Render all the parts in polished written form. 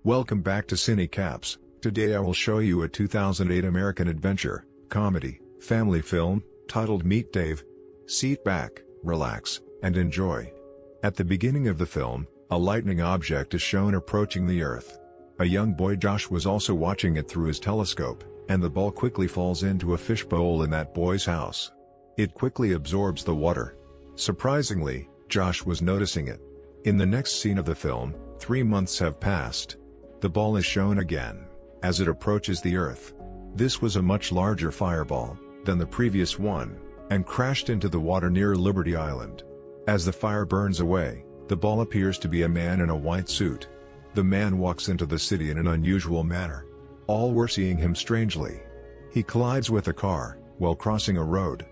Welcome back to CineCaps. Today I will show you a 2008 American adventure, comedy, family film, titled Meet Dave. Sit back, relax, and enjoy. At the beginning of the film, a lightning object is shown approaching the Earth. A young boy Josh was also watching it through his telescope, and the ball quickly falls into a fishbowl in that boy's house. It quickly absorbs the water. Surprisingly, Josh was noticing it. In the next scene of the film, 3 months have passed. The ball is shown again, as it approaches the Earth. This was a much larger fireball than the previous one, and crashed into the water near Liberty Island. As the fire burns away, the ball appears to be a man in a white suit. The man walks into the city in an unusual manner. All were seeing him strangely. He collides with a car while crossing a road.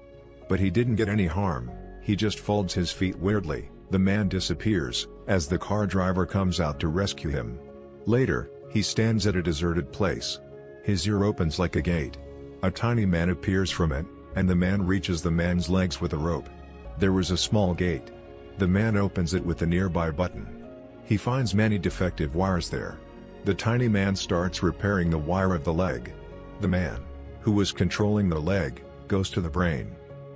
But he didn't get any harm, he just folds his feet weirdly. The man disappears as the car driver comes out to rescue him. Later, he stands at a deserted place. His ear opens like a gate. A tiny man appears from it, and the man reaches the man's legs with a rope. There was a small gate. The man opens it with the nearby button. He finds many defective wires there. The tiny man starts repairing the wire of the leg. The man, who was controlling the leg, goes to the brain.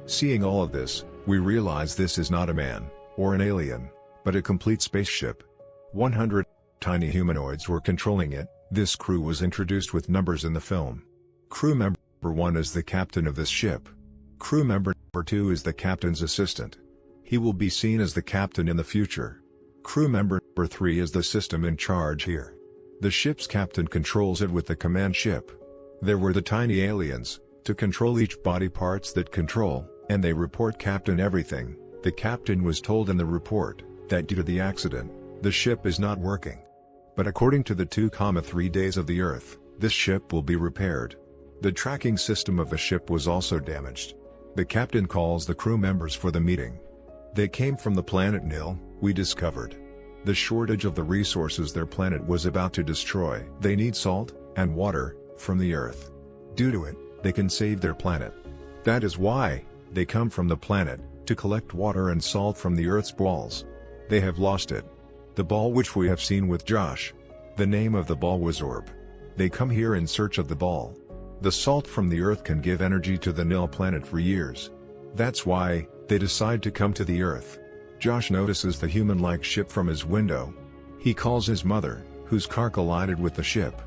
Seeing all of this, we realize this is not a man, or an alien, but a complete spaceship. 100 tiny humanoids were controlling it. This crew was introduced with numbers in the film. Crew member 1 is the captain of this ship. Crew member 2 is the captain's assistant. He will be seen as the captain in the future. Crew member 3 is the system in charge here. The ship's captain controls it with the command ship. There were the tiny aliens, to control each body parts that control, and they report captain everything. The captain was told in the report that due to the accident, the ship is not working. But according to the 2,3 days of the Earth, this ship will be repaired. The tracking system of the ship was also damaged. The captain calls the crew members for the meeting. They came from the planet Nil, we discovered. The shortage of the resources their planet was about to destroy. They need salt and water from the Earth. Due to it, they can save their planet. That is why they come from the planet, to collect water and salt from the Earth's balls. They have lost it. The ball which we have seen with Josh. The name of the ball was Orb. They come here in search of the ball. The salt from the Earth can give energy to the Nil planet for years. That's why they decide to come to the Earth. Josh notices the human-like ship from his window. He calls his mother, whose car collided with the ship.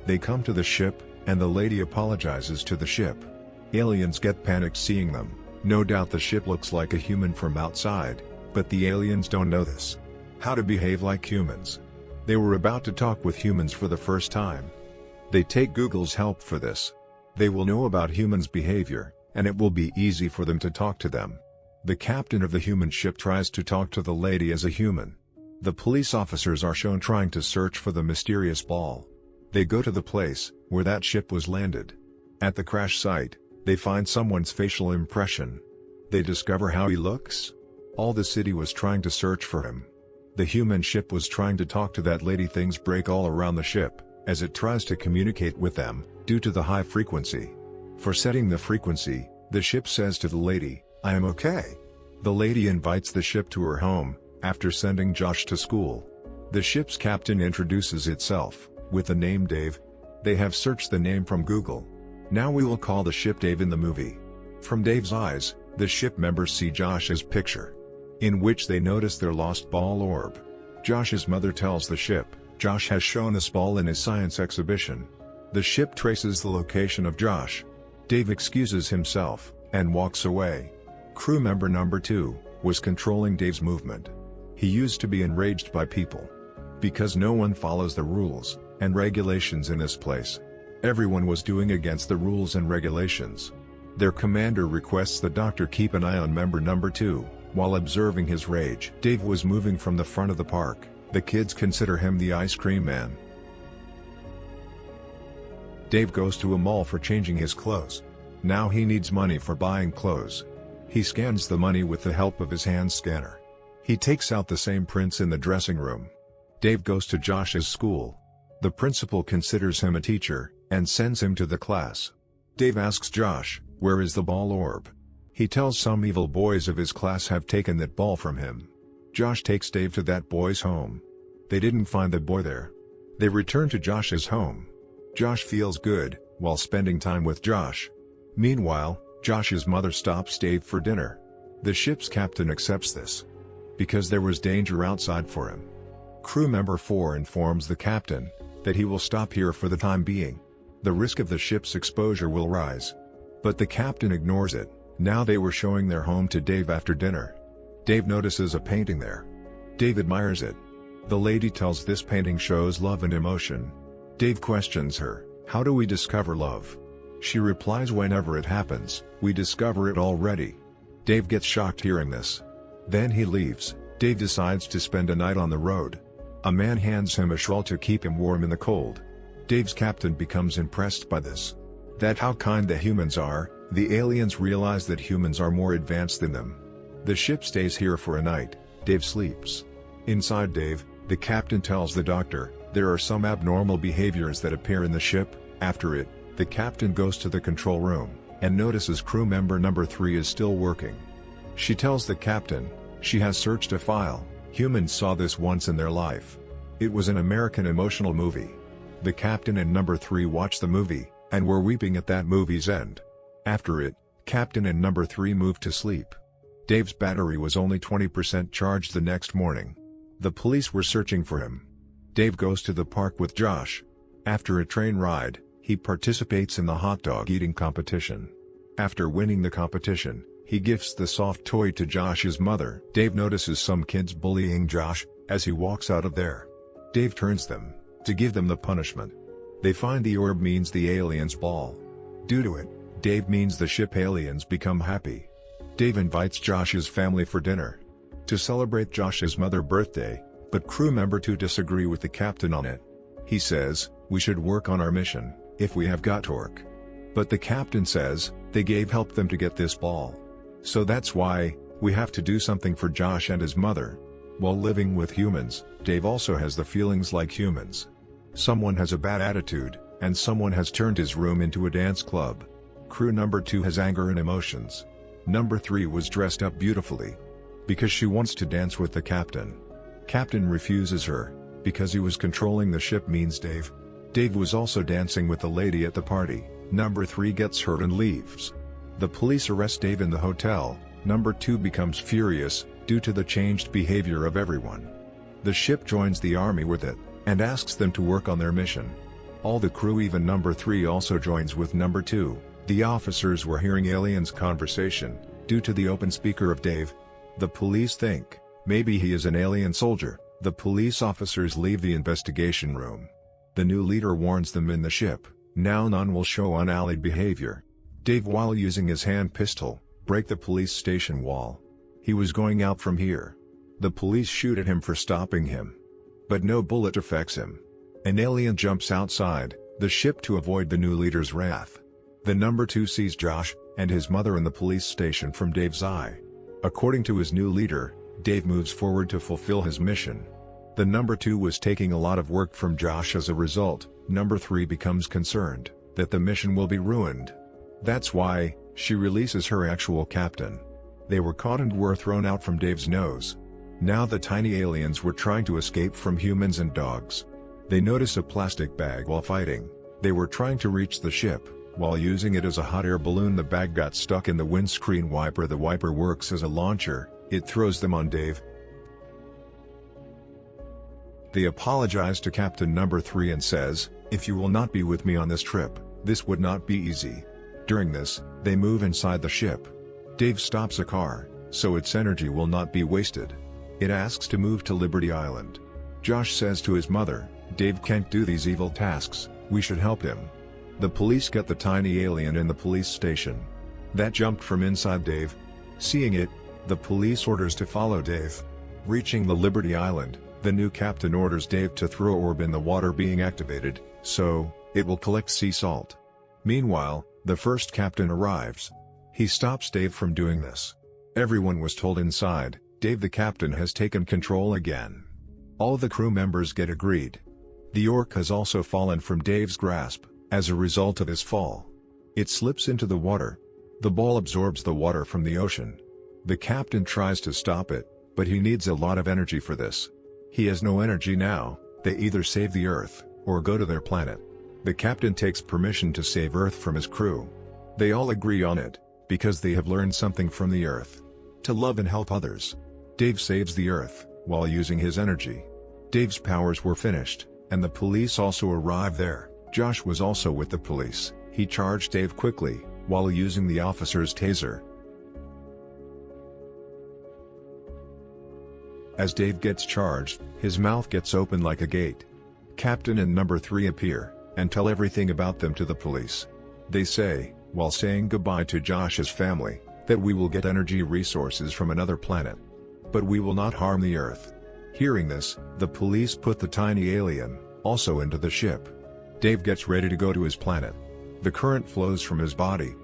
They come to the ship, and the lady apologizes to the ship. Aliens get panicked seeing them. No doubt the ship looks like a human from outside, but the aliens don't know this. How to behave like humans. They were about to talk with humans for the first time. They take Google's help for this. They will know about humans' behavior, and it will be easy for them to talk to them. The captain of the human ship tries to talk to the lady as a human. The police officers are shown trying to search for the mysterious ball. They go to the place where that ship was landed. At the crash site, they find someone's facial impression. They discover how he looks. All the city was trying to search for him. The human ship was trying to talk to that lady. Things break all around the ship, as it tries to communicate with them, due to the high frequency. For setting the frequency, the ship says to the lady, "I am okay." The lady invites the ship to her home, after sending Josh to school. The ship's captain introduces itself, with the name Dave. They have searched the name from Google. Now we will call the ship Dave in the movie. From Dave's eyes, the ship members see Josh's picture, in which they notice their lost ball orb. Josh's mother tells the ship, Josh has shown this ball in his science exhibition. The ship traces the location of Josh. Dave excuses himself, and walks away. Crew member number 2, was controlling Dave's movement. He used to be enraged by people. Because no one follows the rules and regulations in this place. Everyone was doing against the rules and regulations. Their commander requests the doctor keep an eye on member number 2. While observing his rage, Dave was moving from the front of the park. The kids consider him the ice cream man. Dave goes to a mall for changing his clothes. Now he needs money for buying clothes. He scans the money with the help of his hand scanner. He takes out the same prints in the dressing room. Dave goes to Josh's school. The principal considers him a teacher, and sends him to the class. Dave asks Josh, where is the ball orb? He tells some evil boys of his class have taken that ball from him. Josh takes Dave to that boy's home. They didn't find the boy there. They return to Josh's home. Josh feels good while spending time with Josh. Meanwhile, Josh's mother stops Dave for dinner. The ship's captain accepts this because there was danger outside for him. Crew member 4 informs the captain that he will stop here for the time being. The risk of the ship's exposure will rise. But the captain ignores it. Now they were showing their home to Dave after dinner. Dave notices a painting there. Dave admires it. The lady tells this painting shows love and emotion. Dave questions her, "How do we discover love?" She replies, "Whenever it happens, we discover it already." Dave gets shocked hearing this. Then he leaves. Dave decides to spend a night on the road. A man hands him a shawl to keep him warm in the cold. Dave's captain becomes impressed by this. That's how kind the humans are. The aliens realize that humans are more advanced than them. The ship stays here for a night. Dave sleeps. Inside Dave, the captain tells the doctor, there are some abnormal behaviors that appear in the ship. After it, the captain goes to the control room, and notices crew member number 3 is still working. She tells the captain, she has searched a file. Humans saw this once in their life. It was an American emotional movie. The captain and number 3 watched the movie, and were weeping at that movie's end. After it, captain and number 3 moved to sleep. Dave's battery was only 20% charged the next morning. The police were searching for him. Dave goes to the park with Josh. After a train ride, he participates in the hot dog eating competition. After winning the competition, he gifts the soft toy to Josh's mother. Dave notices some kids bullying Josh. As he walks out of there, Dave turns them to give them the punishment. They find the orb means the aliens' ball. Due to it, Dave means the ship aliens become happy. Dave invites Josh's family for dinner to celebrate Josh's mother's birthday, but crew member 2 disagree with the captain on it. He says, we should work on our mission, if we have got torque. But the captain says, they gave help them to get this ball. So that's why, we have to do something for Josh and his mother. While living with humans, Dave also has the feelings like humans. Someone has a bad attitude, and someone has turned his room into a dance club. Crew number 2 has anger and emotions. Number 3 was dressed up beautifully because she wants to dance with the captain. Captain refuses her because he was controlling the ship means Dave. Dave was also dancing with the lady at the party. Number 3 gets hurt and leaves. The police arrest Dave in the hotel. Number 2 becomes furious due to the changed behavior of everyone. The ship joins the army with it and asks them to work on their mission. All the crew, even number 3, also joins with number 2. The officers were hearing aliens' conversation, due to the open speaker of Dave. The police think, maybe he is an alien soldier. The police officers leave the investigation room. The new leader warns them in the ship, now none will show unallied behavior. Dave, while using his hand pistol, break the police station wall. He was going out from here. The police shoot at him for stopping him. But no bullet affects him. An alien jumps outside the ship to avoid the new leader's wrath. The number 2 sees Josh and his mother in the police station from Dave's eye. According to his new leader, Dave moves forward to fulfill his mission. The number 2 was taking a lot of work from Josh. As a result, number 3 becomes concerned that the mission will be ruined. That's why she releases her actual captain. They were caught and were thrown out from Dave's nose. Now the tiny aliens were trying to escape from humans and dogs. They notice a plastic bag while fighting. They were trying to reach the ship. While using it as a hot air balloon, the bag got stuck in the windscreen wiper. The wiper works as a launcher. It throws them on Dave. They apologize to Captain number 3 and says, if you will not be with me on this trip, this would not be easy. During this, they move inside the ship. Dave stops a car, so its energy will not be wasted. It asks to move to Liberty Island. Josh says to his mother, Dave can't do these evil tasks, we should help him. The police get the tiny alien in the police station. That jumped from inside Dave. Seeing it, the police orders to follow Dave. Reaching the Liberty Island, the new captain orders Dave to throw orb in the water being activated, so it will collect sea salt. Meanwhile, the first captain arrives. He stops Dave from doing this. Everyone was told inside, Dave the captain has taken control again. All the crew members get agreed. The orc has also fallen from Dave's grasp. As a result of his fall, it slips into the water. The ball absorbs the water from the ocean. The captain tries to stop it, but he needs a lot of energy for this. He has no energy now, They either save the Earth, or go to their planet. The captain takes permission to save Earth from his crew. They all agree on it, because they have learned something from the Earth: to love and help others. Dave saves the Earth, while using his energy. Dave's powers were finished, and the police also arrived there. Josh was also with the police. He charged Dave quickly, while using the officer's taser. As Dave gets charged, his mouth gets open like a gate. Captain and number 3 appear, and tell everything about them to the police. They say, while saying goodbye to Josh's family, that we will get energy resources from another planet. But we will not harm the Earth. Hearing this, the police put the tiny alien, also into the ship. Dave gets ready to go to his planet. The current flows from his body.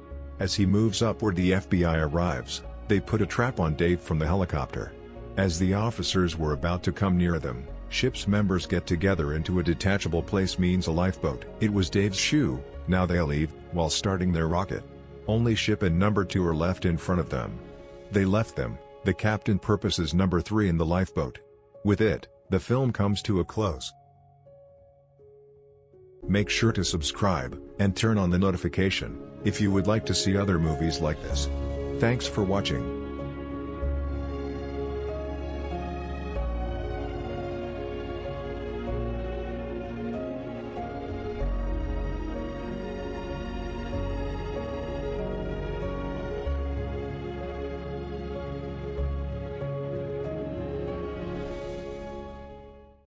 As he moves upward, the FBI arrives. They put a trap on Dave from the helicopter. As the officers were about to come near them, ship's members get together into a detachable place, means a lifeboat. It was Dave's shoe. Now they leave, while starting their rocket. Only ship and number 2 are left in front of them. They left them. The captain purposes number 3 in the lifeboat. With it, the film comes to a close. Make sure to subscribe, and turn on the notification, if you would like to see other movies like this. Thanks for watching.